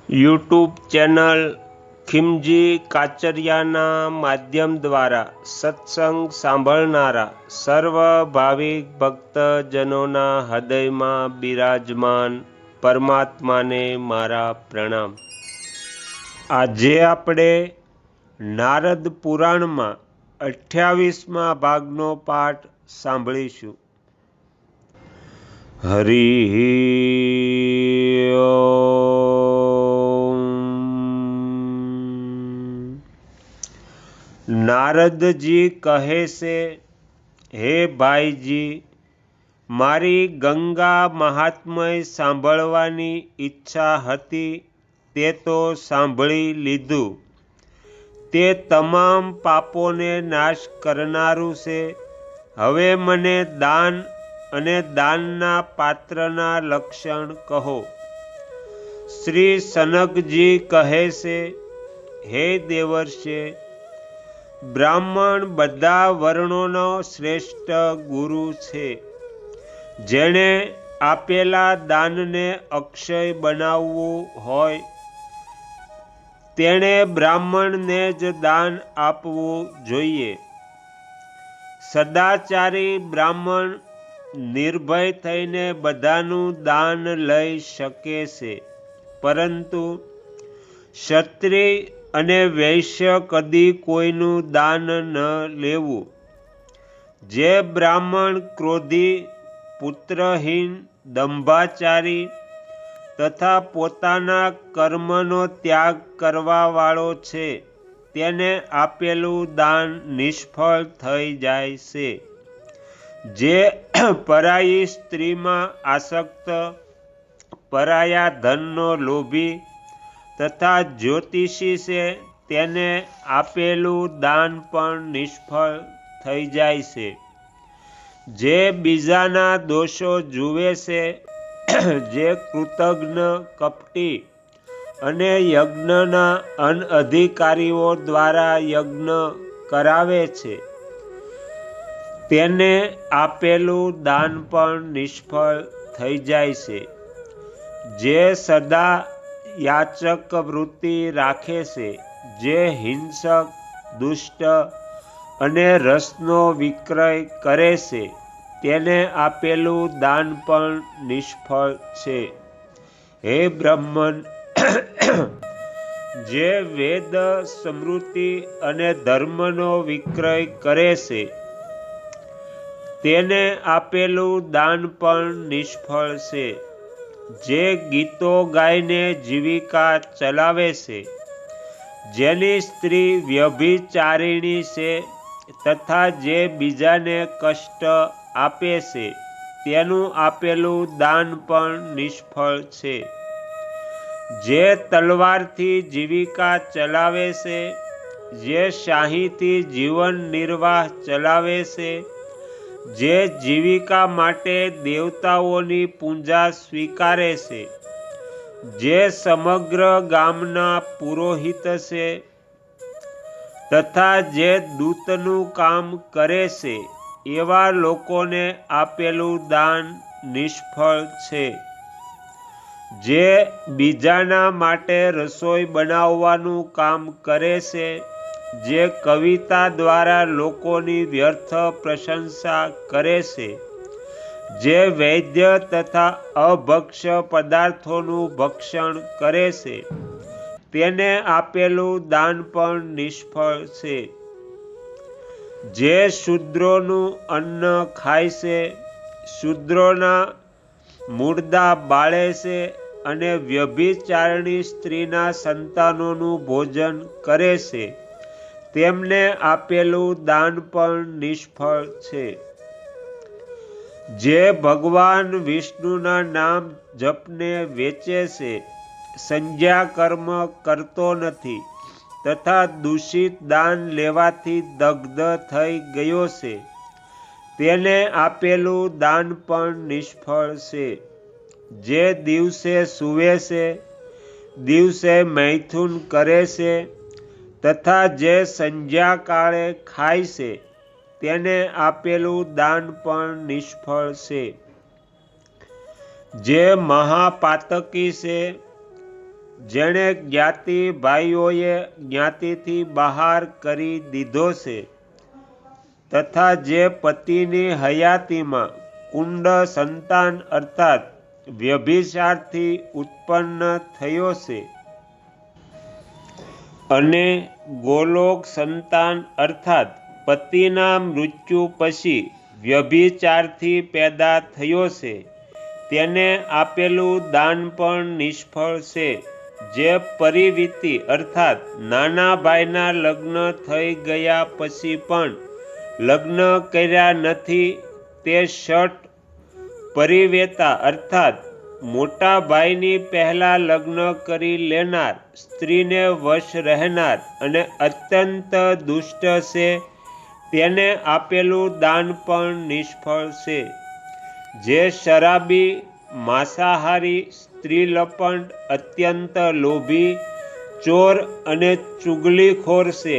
YouTube channel Khimji કાચરિયાના માધ્યમ દ્વારા સત્સંગ સાંભળનારા સર્વ ભાવિક ભક્તજનોના હૃદયમાં બિરાજમાન પરમાત્માને મારા પ્રણામ। આજે આપણે નારદ પુરાણમાં 28મા ભાગનો પાઠ સાંભળીશું। હરિ નારદજી કહે છે, હે ભાઈજી, મારી ગંગા મહાત્મય સાંભળવાની ઈચ્છા હતી તે તો સાંભળી લીધું। તે તમામ પાપોને નાશ કરનારું છે। હવે મને દાન અને દાનના પાત્રના લક્ષણ કહો। શ્રી સનકજી કહે છે, હે દેવર્ષે, બ્રાહ્મણ બધા વર્ણોનો શ્રેષ્ઠ ગુરુ છે। જેણે આપેલા દાનને અક્ષય બનાવવું હોય તેણે બ્રાહ્મણને જ દાન આપવું જોઈએ। સદાચારી બ્રાહ્મણ નિર્ભય થઈને બધાનું દાન લઈ શકે છે, પરંતુ ક્ષત્રિય અને વૈશ્ય કદી કોઈનું દાન ન લેવું। જે બ્રાહ્મણ ક્રોધી, પુત્રહીન, દંભાચારી તથા પોતાના કર્મનો ત્યાગ કરવાવાળો છે તેને આપેલું દાન નિષ્ફળ થઈ જાય છે। જે પરાઈ સ્ત્રીમાં આસક્ત, પરાયા ધનનો લોભી તથા જ્યોતિષી છે તેને આપેલું દાન પણ નિષ્ફળ થઈ જાય છે। જે બીજાના દોષો જુએ છે, જે કૃતજ્ઞ, કપટી અને યજ્ઞના અનઅધિકારીઓ દ્વારા યજ્ઞ કરાવે છે તેને આપેલું દાન પણ નિષ્ફળ થઈ જાય છે। જે સદા યાચક વૃત્તિ રાખે છે, જે હિંસક, દુષ્ટ અને રસનો વિક્રય કરે છે તેને આપેલું દાન પણ નિષ્ફળ છે। હે બ્રાહ્મણ, જે વેદ, સ્મૃતિ અને ધર્મનો વિક્રય કરે છે તેને આપેલું દાન પણ નિષ્ફળ છે। જે ગીતો ગાઈને જીવિકા ચલાવે છે, જેની સ્ત્રી વ્યભિચારિણી છે તથા જે બીજાને કષ્ટ આપે છે તેનું આપેલું દાન પણ નિષ્ફળ છે। જે તલવારથી જીવિકા ચલાવે છે, જે શાહીથી જીવન નિર્વાહ ચલાવે છે, જે જીવિકા માટે દેવતાઓની પૂજા સ્વીકારે છે, જે સમગ્ર ગામના પુરોહિત છે તથા જે દૂતનું કામ કરે છે એવા લોકોને આપેલું દાન નિષ્ફળ છે। જે બીજાના માટે રસોઈ બનાવવાનું કામ કરે છે, જે કવિતા દ્વારા લોકોની વ્યર્થ પ્રશંસા કરે છે, જે વૈદ્ય તથા અભક્ષ્ય પદાર્થોનું ભક્ષણ કરે છે તેને આપેલું દાન પણ નિષ્ફળ છે। જે શૂદ્રોનું અન્ન ખાય છે, શૂદ્રોના મૂળદા બાળે છે અને વ્યભિચારિણી સ્ત્રીના સંતાનોનું ભોજન કરે છે તેમને આપેલું દાન પણ નિષ્ફળ છે। જે ભગવાન વિષ્ણુના નામ જપને વેચે છે, સંધ્યા કર્મ કરતો નથી તથા દૂષિત દાન લેવાથી દગ્ધ થઈ ગયો છે તેને આપેલું દાન પણ નિષ્ફળ છે। જે દિવસે સૂવે છે, દિવસે મૈથુન કરે છે તથા જે સંધ્યાકાળે ખાય છે તેને આપેલું દાન પણ નિષ્ફળ છે। જે મહાપાતકી છે, જેણે જ્ઞાતિ ભાઈઓએ જ્ઞાતિથી બહાર કરી દીધો છે, તથા જે પતિની હયાતીમાં કુંડ સંતાન અર્થાત વ્યભિચારથી ઉત્પન્ન થયો છે, અને ગોલોક સંતાન અર્થાત પતિના મૃત્યુ પછી વ્યભિચારથી પેદા થયો છે, તેને આપેલું દાન પણ નિષ્ફળ છે. જે પરિવીતિ અર્થાત નાના ભાઈના લગ્ન થઈ ગયા પછી પણ લગ્ન કર્યા નથી, તે ષટ પરિવેતા અર્થાત મોટા ભાઈની પહેલા લગ્ન કરી લેનાર, સ્ત્રીને વશ રહેનાર અને અત્યંત દુષ્ટ છે, તેને આપેલું દાન પણ નિષ્ફળ છે. જે શરાબી, માંસાહારી, સ્ત્રીલપંડ, અત્યંત લોભી, ચોર અને ચુગલીખોર છે,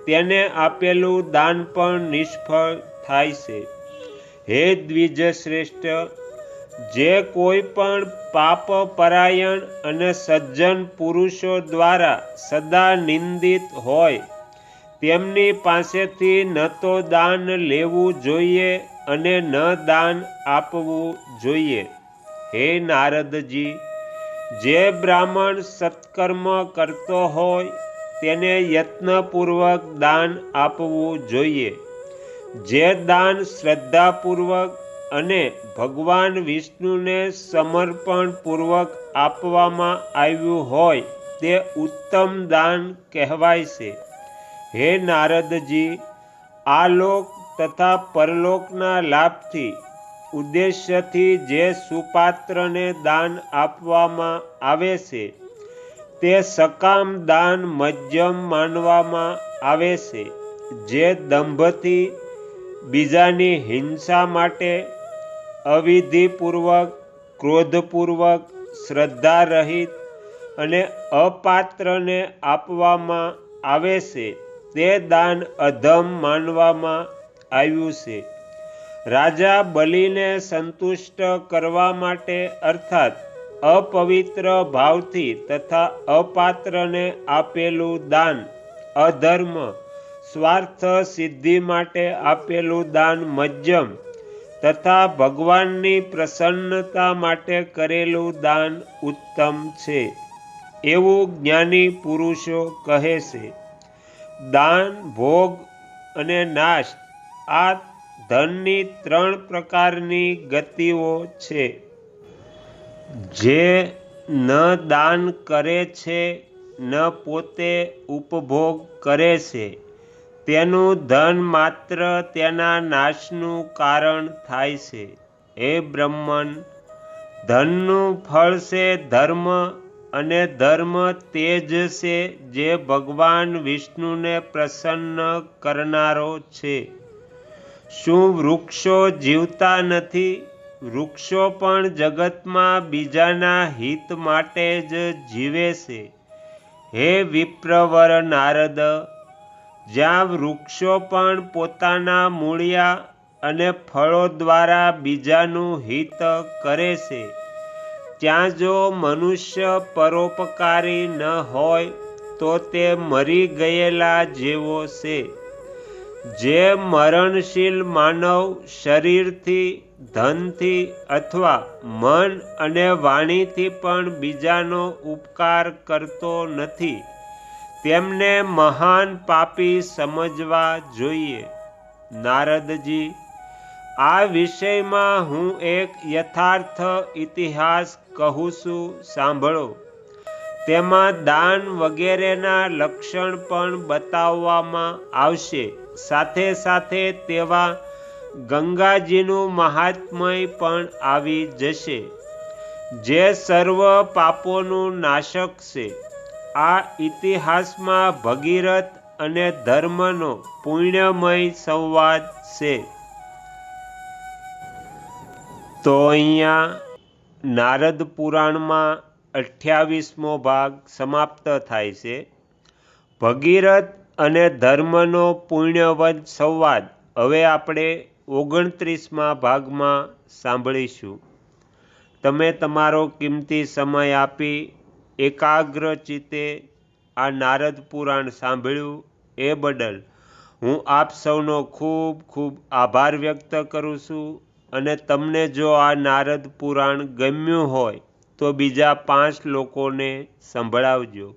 તેને આપેલું દાન પણ નિષ્ફળ થાય છે. હે દ્વિજશ્રેષ્ઠ, જે કોઈ પણ પાપ પરાયણ અને સજ્જન પુરુષો દ્વારા સદા નિંદિત હોય, તેમની પાસેથી ન તો દાન લેવું જોઈએ અને ન દાન આપવું જોઈએ. હે નારદજી, જે બ્રાહ્મણ સત્કર્મ કરતો હોય, તેને યત્નપૂર્વક દાન આપવું જોઈએ. જે દાન શ્રદ્ધાપૂર્વક અને ભગવાન વિષ્ણુને સમર્પણપૂર્વક આપવામાં આવ્યું હોય, તે ઉત્તમ દાન કહેવાય છે. હે નારદજી, આ લોક તથા પરલોકના લાભથી ઉદ્દેશ્યથી જે સુપાત્રને દાન આપવામાં આવે છે, તે સકામ દાન મધ્યમ માનવામાં આવે છે. જે દંભથી, બીજાની હિંસા માટે, અવિધિપૂર્વક, ક્રોધપૂર્વક, શ્રદ્ધારહિત અને અપાત્રને આપવામાં આવે છે, તે દાન અધમ માનવામાં આવ્યું છે. રાજા બલિને સંતુષ્ટ કરવા માટે અર્થાત અપવિત્ર ભાવથી તથા અપાત્રને આપેલું દાન અધર્મ, સ્વાર્થ સિદ્ધિ માટે આપેલું દાન મધ્યમ તથા ભગવાનની પ્રસન્નતા માટે કરેલું દાન ઉત્તમ છે, એવું જ્ઞાની પુરુષો કહે છે. દાન, ભોગ અને નાશ આ ધનની 3 પ્રકારની ગતિઓ છે. જે ન દાન કરે છે, ન પોતે ઉપભોગ કરે છે, તેનું ધન માત્ર તેના નાશનું કારણ થાય છે. હે બ્રહ્મન, ધનનું ફળ છે ધર્મ, અને ધર્મ તે જ છે જે ભગવાન વિષ્ણુને પ્રસન્ન કરનારો છે. શું વૃક્ષો જીવતા નથી? વૃક્ષો પણ જગતમાં બીજાના હિત માટે જ જીવે છે. હે વિપ્રવર નારદ, જ્યાં વૃક્ષો પણ પોતાના મૂળિયા અને ફળો દ્વારા બીજાનું હિત કરે છે, ત્યાં જો મનુષ્ય પરોપકારી ન હોય, તો તે મરી ગયેલા જેવો છે. જે મરણશીલ માનવ શરીરથી, ધનથી અથવા મન અને વાણીથી પણ બીજાનો ઉપકાર કરતો નથી, તેમને મહાન પાપી સમજવા જોઈએ. નારદજી, આ વિષયમાં હું એક યથાર્થ ઇતિહાસ કહું છું, સાંભળો. તેમાં દાન વગેરેના લક્ષણ પણ બતાવવામાં આવશે. સાથે સાથે તેવા ગંગાજીનું મહાત્મય પણ આવી જશે, જે સર્વ પાપોનું નાશક છે. આ ઇતિહાસમાં ભગીરથ અને ધર્મનો પુણ્યમય સંવાદ છે. તો અહીંયા નારદ પુરાણમાં 28મો ભાગ સમાપ્ત થાય છે. ભગીરથ અને ધર્મનો પુણ્યવદ સંવાદ હવે આપણે 29મા ભાગમાં સાંભળીશું. તમે તમારો કિંમતી સમય આપી એકાગ્ર ચિત્તે આ નારદ પુરાણ સાંભળ્યું એ બદલ હું આપ સૌનો ખૂબ ખૂબ આભાર વ્યક્ત કરું છું. અને તમને જો આ નારદ પુરાણ ગમ્યું હોય તો બીજા 5 લોકોને સંભળાવજો.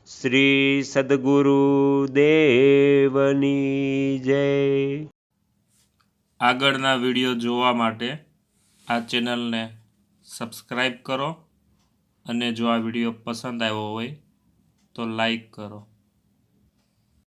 શ્રી સદ્ગુરુ દેવની જય. આગળના વિડીયો જોવા માટે આ ચેનલને સબસ્ક્રાઈબ કરો અને જો આ વિડીયો પસંદ આવ્યો હોય તો લાઈક કરો.